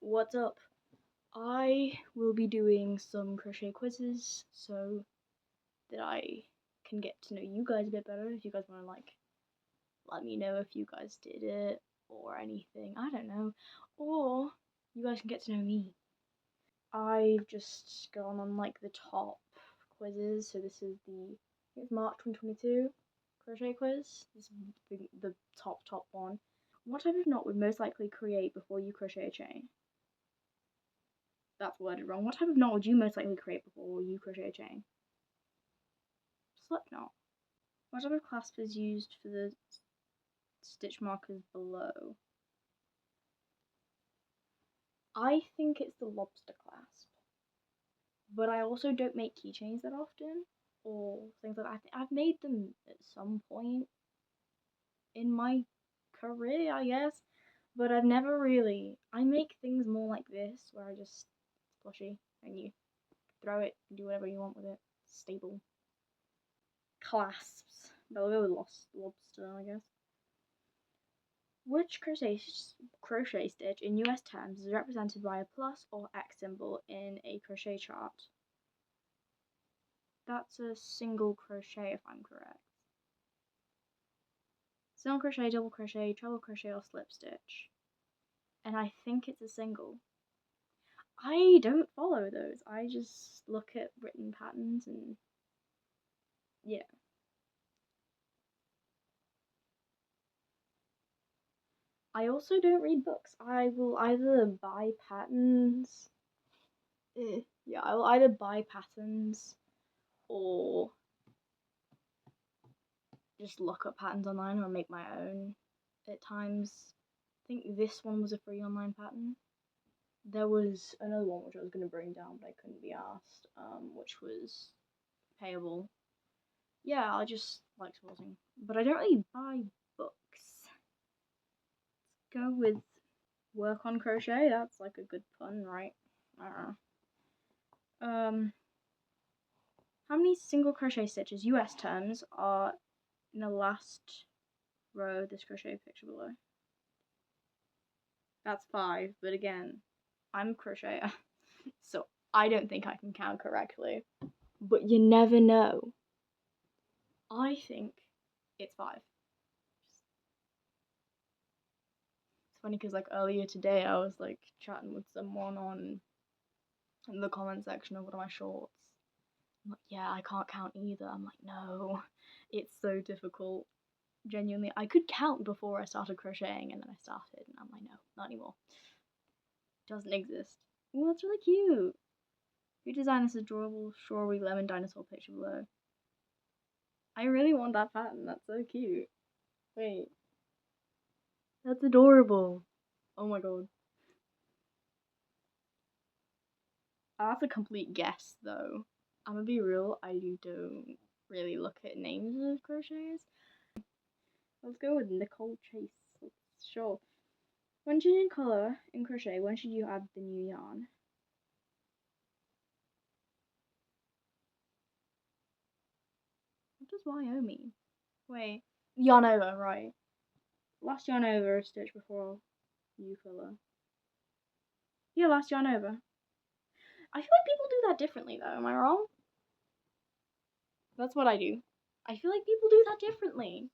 What's up? I will be doing some crochet quizzes so that I can get to know you guys a bit better. If you guys want to let me know if you guys did it or anything, I don't know. Or you guys can get to know me. I've just gone on the top quizzes. So this is it's March 2022 crochet quiz. This is the top one. What type of knot would most likely create before you crochet a chain? That's worded wrong. What type of knot would you most likely create before you crochet a chain? Slip knot. What type of clasp is used for the stitch markers below? I think it's the lobster clasp. But I also don't make keychains that often, or things like that. I've made them at some point in my career, I guess, but I've never really. I make things more like this, where I just plushy and you throw it and do whatever you want with it. It's stable. Clasps. But I'll go with lobster, I guess. Which crochet stitch in US terms is represented by a plus or X symbol in a crochet chart? That's a single crochet if I'm correct. Single crochet, double crochet, treble crochet, or slip stitch. And I think it's a single. I don't follow those. I just look at written patterns and yeah. I also don't read books. I will either buy patterns. Yeah, I will either buy patterns or just look up patterns online or make my own at times. I think this one was a free online pattern. There was another one which I was going to bring down, but I couldn't be asked, which was payable. Yeah, I just like sporting, but I don't really buy books. Let's go with work on crochet. That's like a good pun, right? How many single crochet stitches, US terms, are in the last row of this crochet picture below? That's 5, but again, I'm a crocheter, so I don't think I can count correctly. But you never know. I think it's 5. It's funny because earlier today I was chatting with someone in the comment section of one of my shorts. I'm like, yeah, I can't count either. I'm like, no, it's so difficult. Genuinely, I could count before I started crocheting, and then I started, and I'm like, no, not anymore. Doesn't exist. Oh, that's really cute. Who designed this adorable strawberry lemon dinosaur picture below? I really want that pattern. That's so cute. Wait. That's adorable. Oh my god. That's a complete guess, though. I'm gonna be real, I don't really look at names of crocheters. Let's go with Nicole Chase. Sure. When changing colour in crochet, when should you add the new yarn? What does YO mean? Wait. Yarn over, right. Last yarn over, stitch before new colour. Yeah, last yarn over. I feel like people do that differently though, am I wrong? That's what I do. I feel like people do that differently.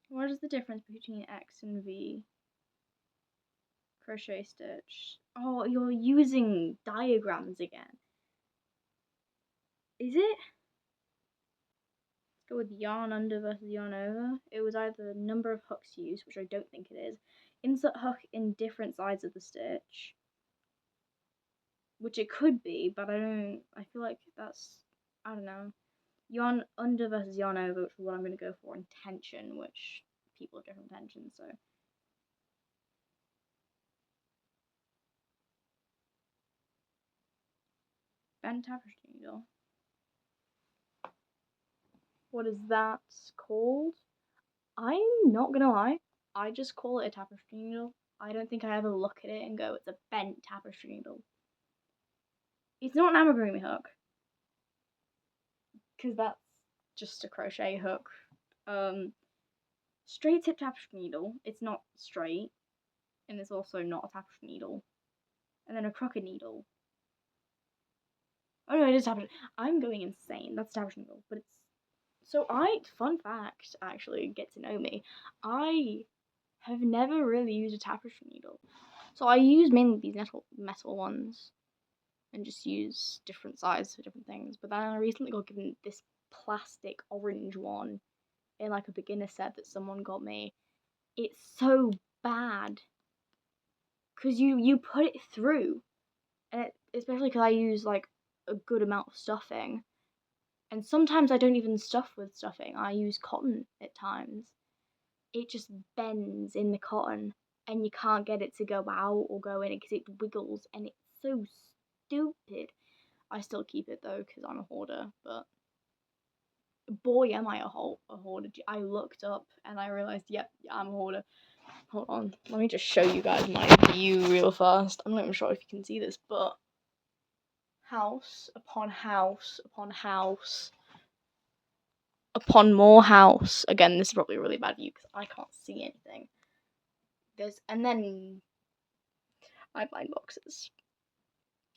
What is the difference between X and V? Crochet stitch. Oh, you're using diagrams again. Is it? Let's go with yarn under versus yarn over. It was either number of hooks used, which I don't think it is. Insert hook in different sides of the stitch. Which it could be, but I feel like that's, I don't know. Yarn under versus yarn over, which is what I'm going to go for, and tension, which people have different tensions, so. Bent tapestry needle. What is that called? I'm not gonna lie, I just call it a tapestry needle. I don't think I ever look at it and go, it's a bent tapestry needle. It's not an amigurumi hook, because that's just a crochet hook. Straight tip tapestry needle, it's not straight, and it's also not a tapestry needle. And then a Crochet needle. Oh no, it is tapestry. I'm going insane. That's tapestry needle, but it's so fun fact, actually, get to know me. I have never really used a tapestry needle. So I use mainly these metal ones and just use different sizes for different things. But then I recently got given this plastic orange one in like a beginner set that someone got me. It's so bad because you put it through, and especially because I use like a good amount of stuffing, and sometimes I don't even stuff with stuffing. I use cotton at times. It just bends in the cotton, and you can't get it to go out or go in because it wiggles, and it's so stupid. I still keep it though because I'm a hoarder, but boy am I a hoarder. I looked up and I realized, yep, I'm a hoarder. Hold on, let me just show you guys my view real fast. I'm not even sure if you can see this, but house upon house upon house upon more house. Again, this is probably a really bad view because I can't see anything. And then I have 9 boxes.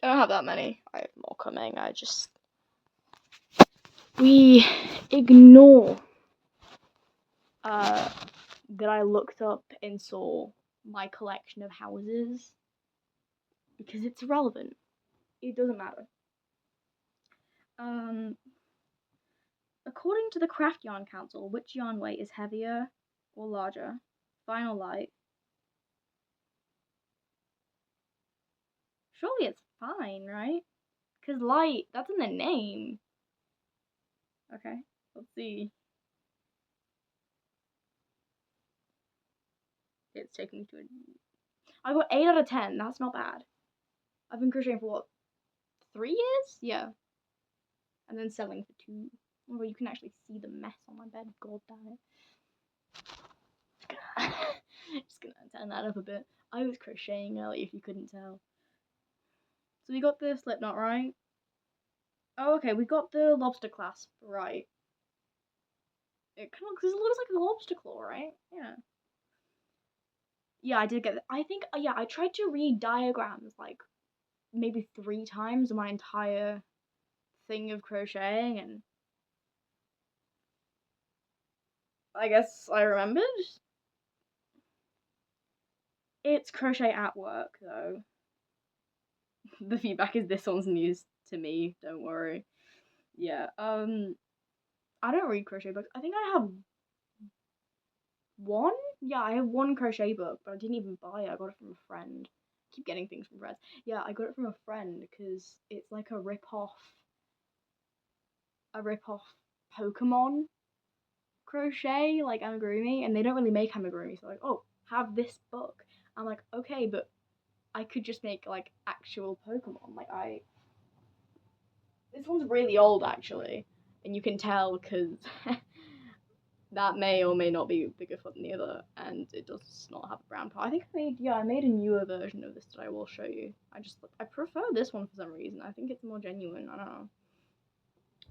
I don't have that many. I have more coming. We ignore that I looked up and saw my collection of houses because it's irrelevant. It doesn't matter. According to the Craft Yarn Council, which yarn weight is heavier or larger? Fine or light? Surely it's fine, right? Because light, that's in the name. Okay, let's see. It's taking me to I got 8 out of 10. That's not bad. I've been crocheting for what, 3 years? Yeah. And then selling for 2. Oh, you can actually see the mess on my bed. God damn it. Just gonna turn that up a bit. I was crocheting earlier if you couldn't tell. So we got the slip knot right. Oh, okay, we got the lobster clasp right. It kind of looks like a lobster claw, right? Yeah. Yeah, I did get it. I think, yeah, I tried to read diagrams like maybe 3 times in my entire thing of crocheting, and I guess I remembered. It's crochet at work, though. The feedback is this one's news to me, don't worry. Yeah, I don't read crochet books. I think I have one? Yeah, I have one crochet book, but I didn't even buy it. I got it from a friend. I keep getting things from friends. Yeah, I got it from a friend because it's like a rip-off Pokemon crochet, like amigurumi, and they don't really make amigurumi, so like, oh, have this book. I'm like, okay, but I could just make like actual Pokemon. This one's really old actually, and you can tell because that may or may not be bigger foot than the other, and it does not have a brown part. I think I made a newer version of this that I will show you. I prefer this one for some reason. I think it's more genuine. I don't know.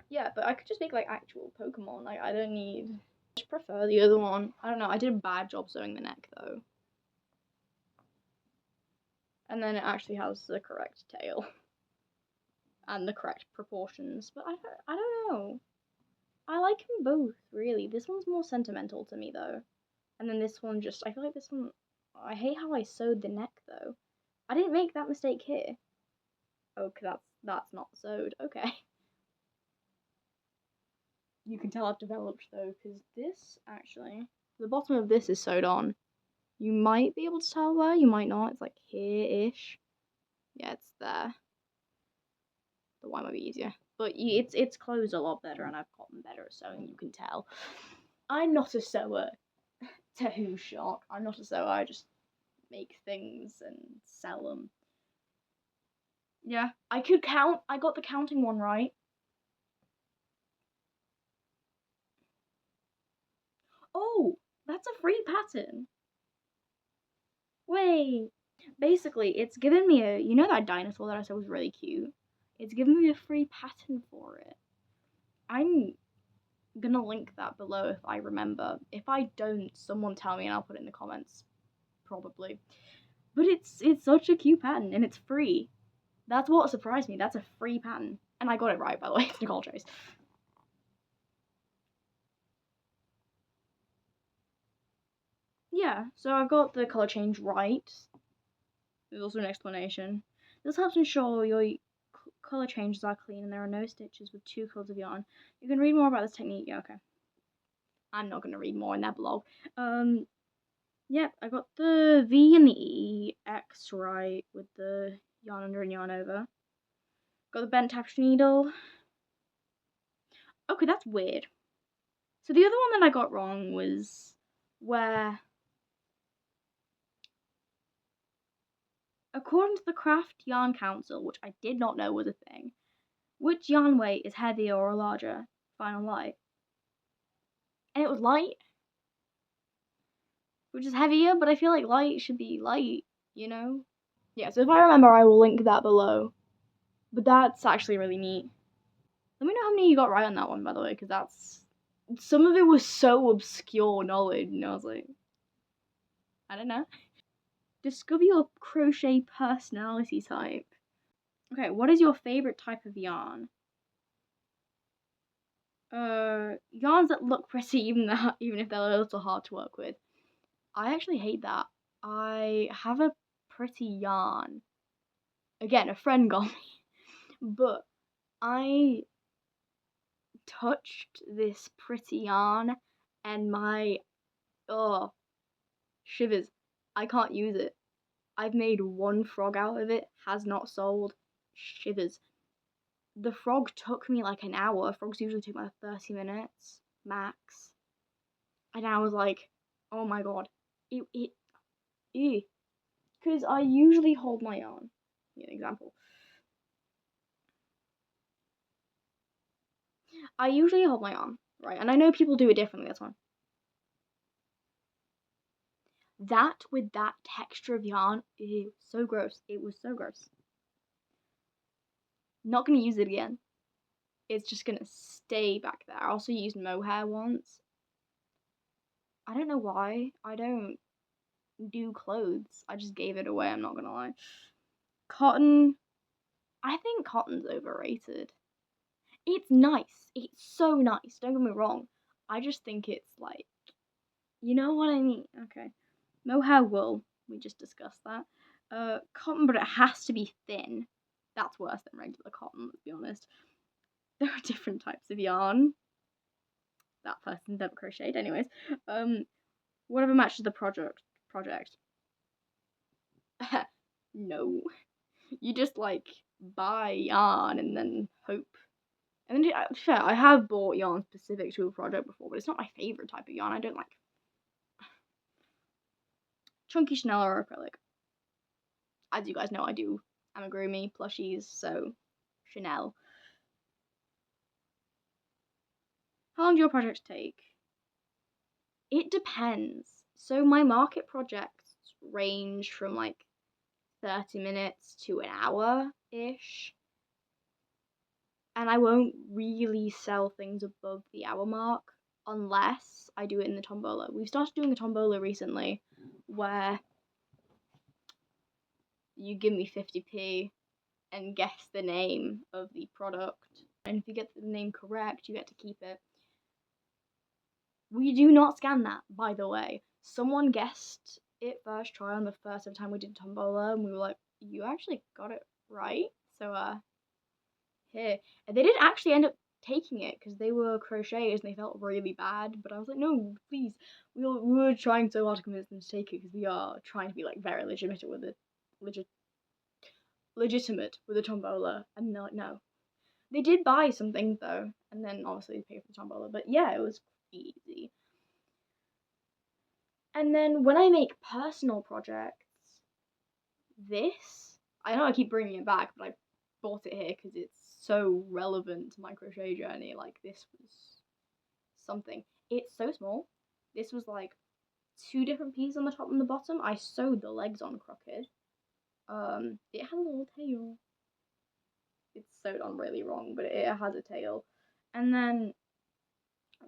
Yeah, but I could just make like actual Pokemon. Like I don't need. I just prefer the other one. I don't know. I did a bad job sewing the neck though. And then it actually has the correct tail and the correct proportions. But I don't know. I like them both really. This one's more sentimental to me though. And then this one I feel like this one, I hate how I sewed the neck though. I didn't make that mistake here. Okay, that's not sewed. Okay. You can tell I've developed though, because this actually, the bottom of this is sewed on. You might be able to tell where, you might not. It's like here-ish. Yeah, it's there. The Y might be easier. But it's closed a lot better, and I've gotten better at sewing, you can tell. I'm not a sewer, to whose shock. I'm not a sewer, I just make things and sell them. Yeah, I could count. I got the counting one right. Oh, that's a free pattern. Wait. Basically, it's given me you know that dinosaur that I said was really cute? It's given me a free pattern for it. I'm gonna link that below if I remember. If I don't, someone tell me and I'll put it in the comments. Probably. But it's such a cute pattern, and it's free. That's what surprised me. That's a free pattern. And I got it right, by the way. It's Nicole Chase. Yeah, so I got the colour change right. There's also an explanation. This helps ensure your colour changes are clean and there are no stitches with 2 colours of yarn. You can read more about this technique. Yeah, okay. I'm not going to read more in that blog. Yep, I got the V and the E X right with the yarn under and yarn over. Got the bent tapestry needle. Okay, that's weird. So the other one that I got wrong was where, according to the Craft Yarn Council, which I did not know was a thing, which yarn weight is heavier or larger, fine or light? And it was light, which is heavier, but I feel like light should be light, you know? Yeah, so if I remember, I will link that below. But that's actually really neat. Let me know how many you got right on that one, by the way, because that's... Some of it was so obscure knowledge, and I was like... I don't know. Discover your crochet personality type. Okay, what is your favorite type of yarn? Yarns that look pretty even if they're a little hard to work with. I actually hate that. I have a pretty yarn. Again, a friend got me. But I touched this pretty yarn and my shivers. I can't use it. I've made one frog out of it, has not sold. Shivers. The frog took me like an hour. Frogs usually take like 30 minutes max. And I was like, oh my god. Because I usually hold my yarn. Give an example. I usually hold my arm, right? And I know people do it differently, that's fine. That with that texture of yarn, ew, so gross. It was so gross. Not gonna use it again. It's just gonna stay back there. I also used mohair once. I don't know why. I don't do clothes. I just gave it away, I'm not gonna lie. Cotton. I think cotton's overrated. It's nice. It's so nice. Don't get me wrong. I just think it's like, you know what I mean? Okay. Mohair wool. We just discussed that. Cotton, but it has to be thin. That's worse than regular cotton, let's be honest. There are different types of yarn. That person's never crocheted, anyways. Whatever matches the project. No. You just like buy yarn and then hope. And then, fair, I have bought yarn specific to a project before, but it's not my favorite type of yarn. I don't like chunky Chanel or acrylic. As you guys know, I do amigurumi plushies, so Chanel. How long do your projects take? It depends. So my market projects range from like 30 minutes to an hour-ish. And I won't really sell things above the hour mark unless I do it in the tombola. We've started doing a tombola recently where you give me 50p and guess the name of the product. And if you get the name correct, you get to keep it. We do not scan that, by the way. Someone guessed it first try on the first time we did tombola, and we were like, you actually got it right. So, here. And they didn't actually end up taking it because they were crocheters and they felt really bad. But I was like, no, please. We were trying so hard to convince them to take it because we are trying to be like very legitimate with it. Legitimate with a tombola. And they're like, no. They did buy something though, and then obviously pay for the tombola. But yeah, it was easy. And then when I make personal projects, I know I keep bringing it back, but I bought it here because it's so relevant to my crochet journey. Like, this was something. It's so small. This was like 2 different pieces on the top and the bottom. I sewed the legs on crooked. It has a little tail. It's sewed on really wrong, but it has a tail. And then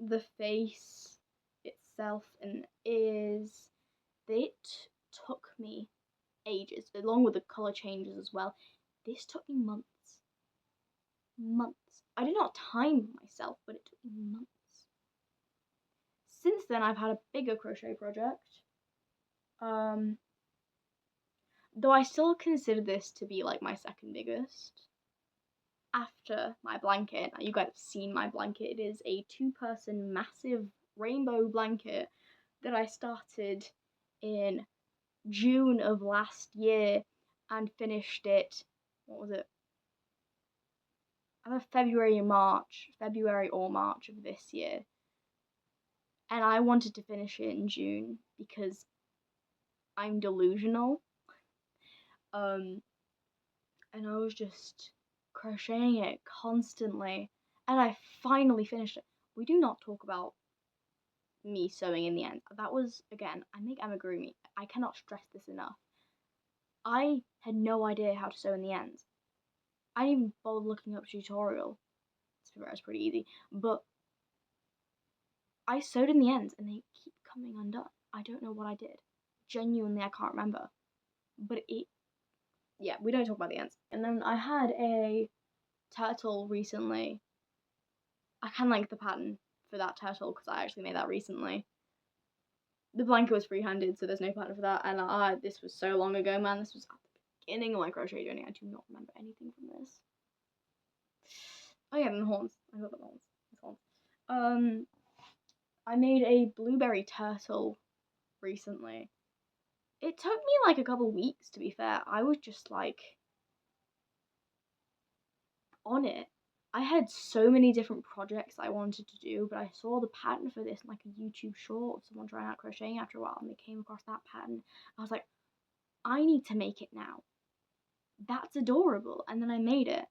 the face itself and ears. It took me ages. along with the color changes as well. This took me months. Months. I did not time myself, but it took me months. Since then, I've had a bigger crochet project. Though I still consider this to be like my second biggest. After my blanket, now you guys have seen my blanket. It is a 2-person massive rainbow blanket that I started in June of last year and finished it, what was it? Either February or March of this year. And I wanted to finish it in June because I'm delusional. And I was just crocheting it constantly, and I finally finished it. We do not talk about me sewing in the end. That was, again, I make amigurumi. I cannot stress this enough. I had no idea how to sew in the ends. I didn't even bother looking up a tutorial. To be fair, it's pretty easy. But I sewed in the ends, and they keep coming undone. I don't know what I did. Genuinely, I can't remember. But yeah, we don't talk about the ends. And then I had a turtle recently. I kind of like the pattern for that turtle because I actually made that recently. The blanket was free-handed, so there's no pattern for that. And this was so long ago, man. This was at the beginning of my crochet journey. I do not remember anything from this. Oh yeah, and the horns. I got the horns. It's horns. I made a blueberry turtle recently. It took me like a couple weeks, to be fair. I was just like on it. I had so many different projects I wanted to do, but I saw the pattern for this in like a YouTube short of someone trying out crocheting after a while, and they came across that pattern. I was like, I need to make it now. That's adorable. And then I made it.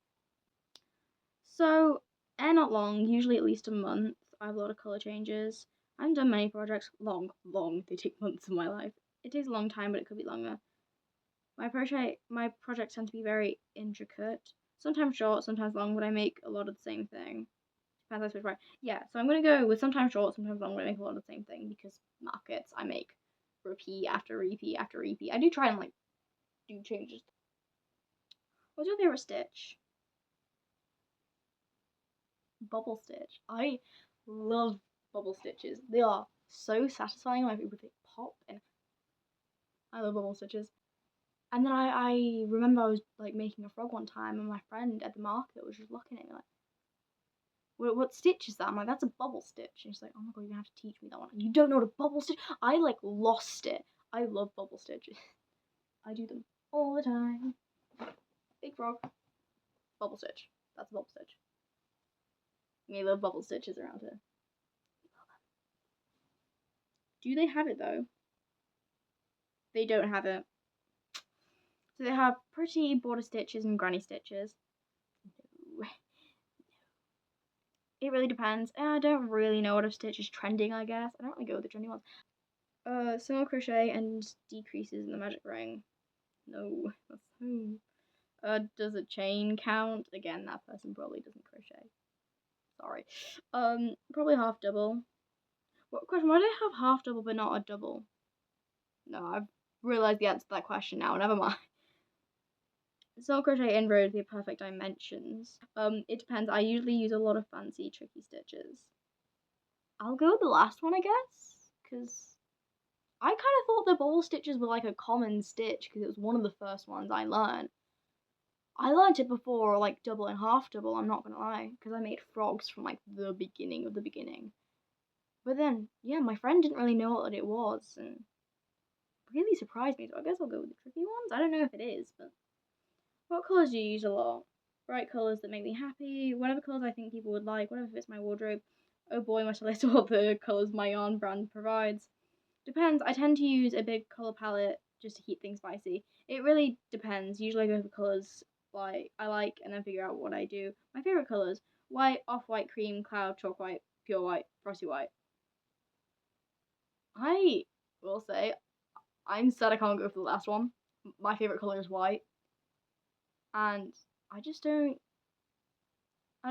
So, not long, usually at least a month. I have a lot of color changes. I haven't done many projects. Long. They take months of my life. It takes a long time, but it could be longer. My projects tend to be very intricate. Sometimes short, sometimes long, but I make a lot of the same thing. Depends how I switch right. Yeah, so I'm gonna go with sometimes short, sometimes long, but I make a lot of the same thing because markets I make repeat after repeat after repeat. I do try and like do changes. What's your favorite stitch? Bubble stitch. I love bubble stitches. They are so satisfying when they pop, and I love bubble stitches. And then I remember I was like making a frog one time, and my friend at the market was just looking at me like, what stitch is that? I'm like, that's a bubble stitch. And she's like, oh my god, you're gonna have to teach me that one. You don't know what a bubble stitch? I like lost it. I love bubble stitches. I do them all the time. Big frog. Bubble stitch. That's a bubble stitch. We love bubble stitches around here. Do they have it though? They don't have it. So they have pretty border stitches and granny stitches. No. It really depends. I don't really know what a stitch is trending, I guess. I don't really go with the trendy ones. Single crochet and decreases in the magic ring. No, that's so. Does a chain count? Again, that person probably doesn't crochet. Sorry. Probably half double. What question? Why do they have half double but not a double? No, I've realized the answer to that question now. Never mind. Single crochet in rows, the perfect dimensions. It depends. I usually use a lot of fancy, tricky stitches. I'll go with the last one, I guess, because I kind of thought the ball stitches were like a common stitch because it was one of the first ones I learned. I learned it before like double and half double, I'm not gonna lie, because I made frogs from like the beginning of the beginning. But then, yeah, my friend didn't really know what it was, and really surprised me, so I guess I'll go with the tricky ones. I don't know if it is, but what colours do you use a lot? Bright colours that make me happy, whatever colours I think people would like, whatever fits my wardrobe. Oh boy, must I list all the colours my yarn brand provides. Depends. I tend to use a big colour palette just to keep things spicy. It really depends. Usually I go for colours like I like and then figure out what I do. My favourite colours: white, off-white, cream, cloud, chalk white, pure white, frosty white. I will say I'm sad I can't go for the last one. My favourite colour is white. And I don't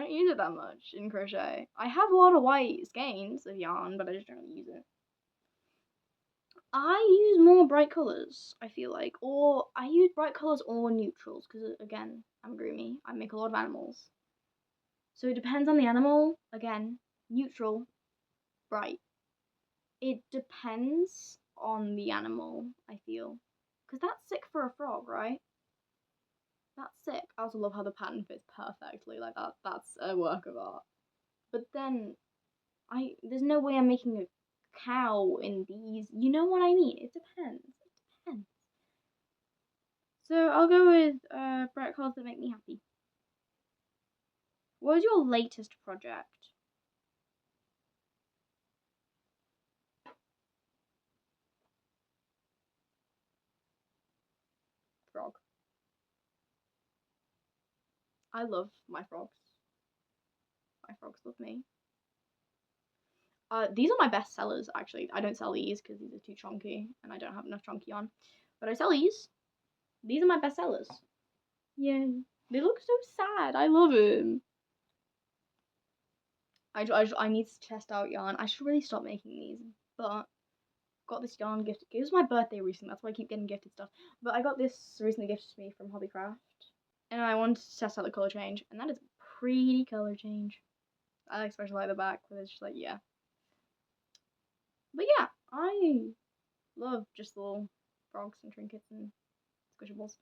use it that much in crochet. I have a lot of white skeins of yarn, but I just don't really use it. I use more bright colours, I feel like. Or I use bright colours or neutrals, because again, I'm groomy. I make a lot of animals. So it depends on the animal. Again, neutral, bright. It depends on the animal, I feel. Because that's sick for a frog, right? That's sick. I also love how the pattern fits perfectly. Like that's a work of art. But then there's no way I'm making a cow in these. You know what I mean? It depends. It depends. So I'll go with bright colours that make me happy. What was your latest project? Frog. I love my frogs. My frogs love me. These are my best sellers, actually. I don't sell these because these are too chunky and I don't have enough chunky on. But I sell these. These are my best sellers. Yeah. They look so sad. I love them. I need to test out yarn. I should really stop making these. But got this yarn gift. It was my birthday recently. That's why I keep getting gifted stuff. But I got this recently gifted to me from Hobbycraft. And I wanted to test out the colour change. And that is a pretty colour change. I especially like the back where it's just like, yeah. But yeah, I love just little frogs and trinkets and squishables.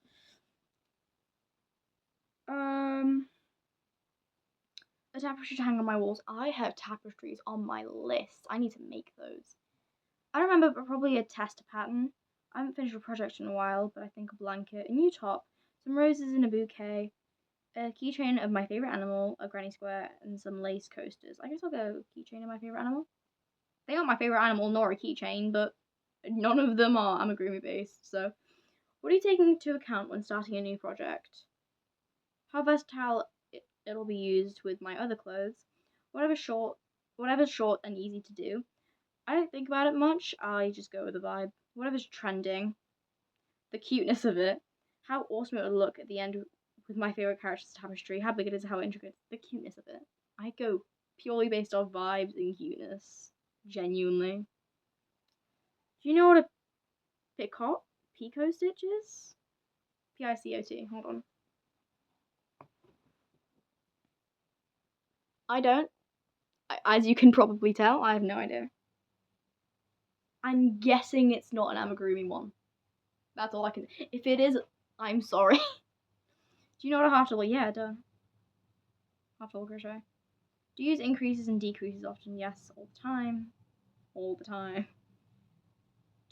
A tapestry to hang on my walls. I have tapestries on my list. I need to make those. I don't remember, but probably a test pattern. I haven't finished a project in a while, but I think a blanket, a new top, some roses in a bouquet, a keychain of my favourite animal, a granny square, and some lace coasters. I guess I'll go keychain of my favourite animal. They aren't my favourite animal nor a keychain, but none of them are amigurumi based, so. What are you taking into account when starting a new project? How versatile it'll be used with my other clothes. Whatever's short and easy to do. I don't think about it much, I just go with the vibe. Whatever's trending. The cuteness of it. How awesome it would look at the end with my favourite character's tapestry. How big it is, how intricate. The cuteness of it. I go purely based off vibes and cuteness. Genuinely. Do you know what a picot stitch is? P-I-C-O-T. Hold on. I don't. As you can probably tell, I have no idea. I'm guessing it's not an amigurumi one. That's all I can. If it is, I'm sorry. Do you know what a half double? Yeah, duh. Half double crochet. Do you use increases and decreases often? Yes, all the time. All the time.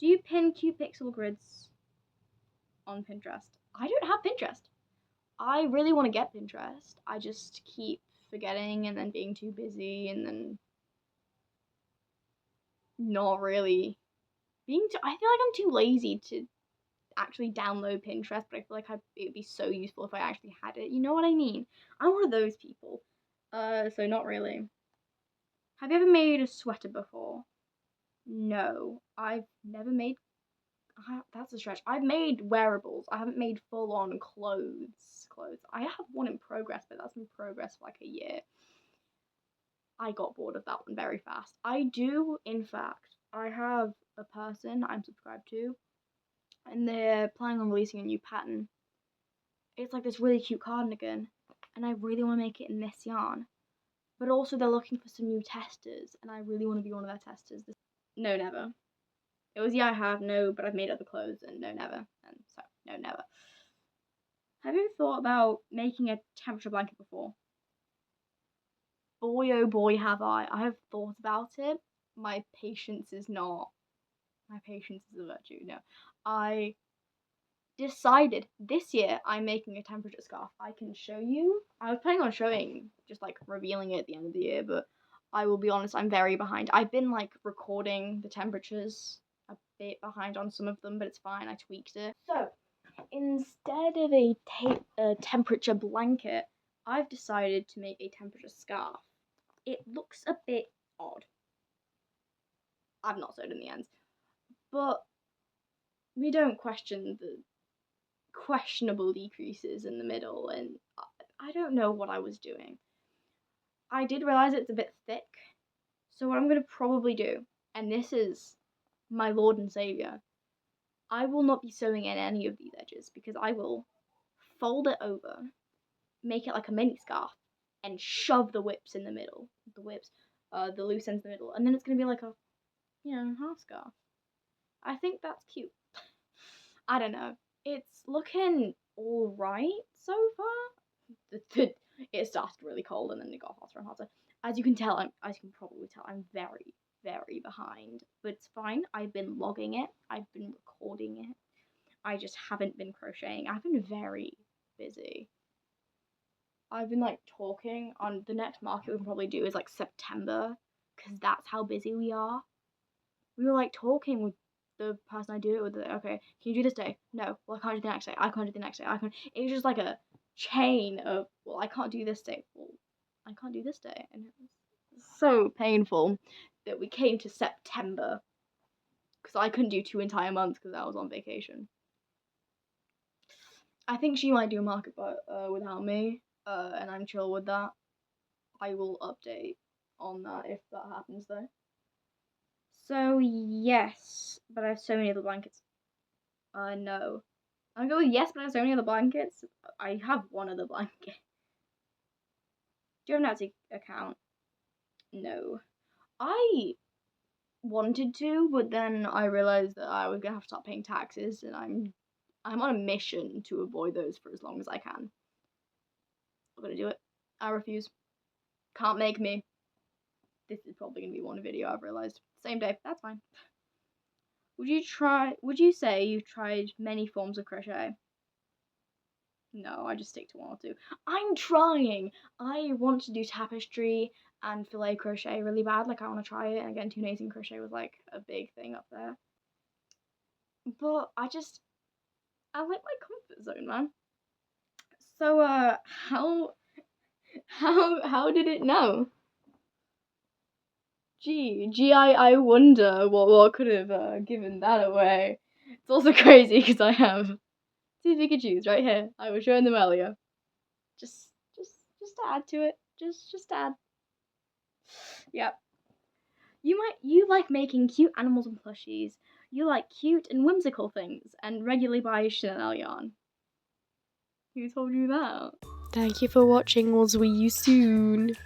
Do you pin cute pixel grids on Pinterest? I don't have Pinterest. I really want to get Pinterest. I just keep forgetting and then being too busy and then not really being too, I feel like I'm too lazy to actually download Pinterest, but I feel like it would be so useful if I actually had it. You know what I mean? I'm one of those people. So not really. Have you ever made a sweater before? No, I've never made. That's a stretch. I've made wearables. I haven't made full-on clothes. I have one in progress, but that's in progress for like a year. I got bored of that one very fast. I do, in fact, I have a person I'm subscribed to, and they're planning on releasing a new pattern. It's like this really cute cardigan, and I really want to make it in this yarn. But also they're looking for some new testers, and I really want to be one of their testers. No, never. It was yeah, I have, no, but I've made other clothes, and no, never. And so, no, never. Have you ever thought about making a temperature blanket before? Boy, oh boy, have I. I have thought about it. My patience is not. My patience is a virtue, no. I decided this year I'm making a temperature scarf. I can show you. I was planning on showing, just like revealing it at the end of the year, but I will be honest, I'm very behind. I've been like recording the temperatures a bit behind on some of them, but it's fine. I tweaked it. So instead of a temperature blanket, I've decided to make a temperature scarf. It looks a bit odd. I've not sewed in the ends, but we don't question the questionable decreases in the middle, and I don't know what I was doing. I did realize it's a bit thick, so what I'm going to probably do, and this is my Lord and Saviour, I will not be sewing in any of these edges because I will fold it over, make it like a mini scarf, and shove the whips in the middle. The loose ends in the middle, and then it's gonna be like a, half scarf. I think that's cute. I don't know. It's looking alright so far. It started really cold and then it got hotter and hotter. As you can probably tell, I'm very, very behind. But it's fine. I've been logging it. I've been recording it. I just haven't been crocheting. I've been very busy. I've been like talking on the next market we can probably do is like September, because that's how busy we are. We were like talking with the person I do it with. Okay, can you do this day? No. Well, I can't do the next day. I can't do the next day. I can't. It was just like a chain of, well, I can't do this day. Well, I can't do this day, and it was so painful that we came to September because I couldn't do 2 entire months because I was on vacation. I think she might do a market, but without me, and I'm chill with that. I will update on that if that happens though. So yes, but I have so many other blankets. No. I'm going with yes, but I have so many other blankets. I have one other blanket. Do you have an Etsy account? No. I wanted to, but then I realized that I was gonna have to start paying taxes, and I'm on a mission to avoid those for as long as I can. I'm gonna do it. I refuse. Can't make me. This is probably gonna be one video, I've realized. Same day. That's fine. Would you say you've tried many forms of crochet? No, I just stick to 1 or 2. I'm trying! I want to do tapestry and filet crochet really bad. Like, I want to try it. And again, Tunisian crochet was like a big thing up there. But I like my comfort zone, man. So, how did it know? I wonder what could have given that away. It's also crazy because I have 2 Pikachus right here. I was showing them earlier. Just to add to it. Just to add. Yep. You like making cute animals and plushies. You like cute and whimsical things and regularly buy Chanel yarn. Who told you that? Thank you for watching. We'll see you soon.